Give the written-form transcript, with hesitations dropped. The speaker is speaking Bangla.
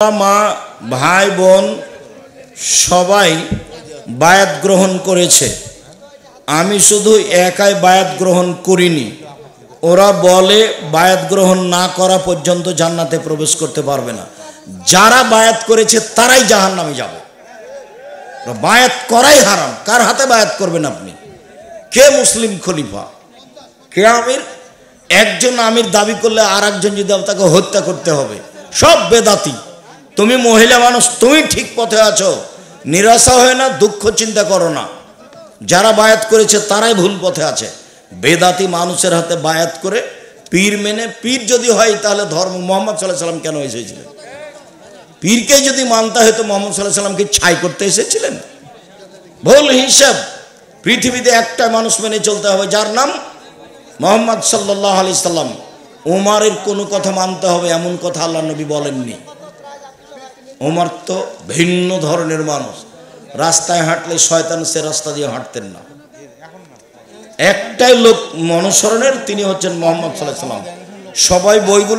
মা ভাই বোন সবাই বায়াত গ্রহণ করেছে। আমি শুধু একাই বায়াত গ্রহণ করিনি। ওরা বলে বায়াত গ্রহণ না করা পর্যন্ত জান্নাতে প্রবেশ করতে পারবে না। যারা বায়াত করেছে তারাই জাহান্নামে যাবে। বায়াত করাই হারাম। কার হাতে বায়াত করবেন আপনি? কে মুসলিম খলিফা, কে আমির? একজন আমির দাবি করলে আর একজন যদি তাকে হত্যা করতে হবে। সব বেদাতি। তুমি মহিলা মানুষ, তুমি ঠিক পথে আছো, নিরাশা হয় না, দুঃখ চিন্তা করো না। যারা বায়াত করেছে তারাই ভুল পথে আছে। বেদাতি মানুষের হাতে বায়াত করে পীর মেনে, পীর যদি হয় তাহলে ধর্ম মোহাম্মদ সাল্লাল্লাহু আলাইহি সাল্লাম কেন এসেছিলেন? পীরকে যদি মানতে হয় তো মোহাম্মদ সাল্লাল্লাহু আলাইহি সাল্লামকে ছাই করতে এসেছিলেন? ভুল হিসাব। পৃথিবীতে একটা মানুষ মেনে চলতে হবে, যার নাম মোহাম্মদ সাল্লাল্লাহু আলাইহি সাল্লাম। উমারের কোনো কথা মানতে হবে এমন কথা আল্লাহ নবী বলেননি। উমর তো ভিন্ন ধরনের মানুষ। রাস্তায় হাঁটলে শয়তান সে রাস্তা দিয়ে হাঁটতেন না। একটাই লোক অনুসরণের, তিনি হচ্ছেন মোহাম্মদ সাল্লাল্লাহু আলাইহি সাল্লাম। সবাই বইগুলো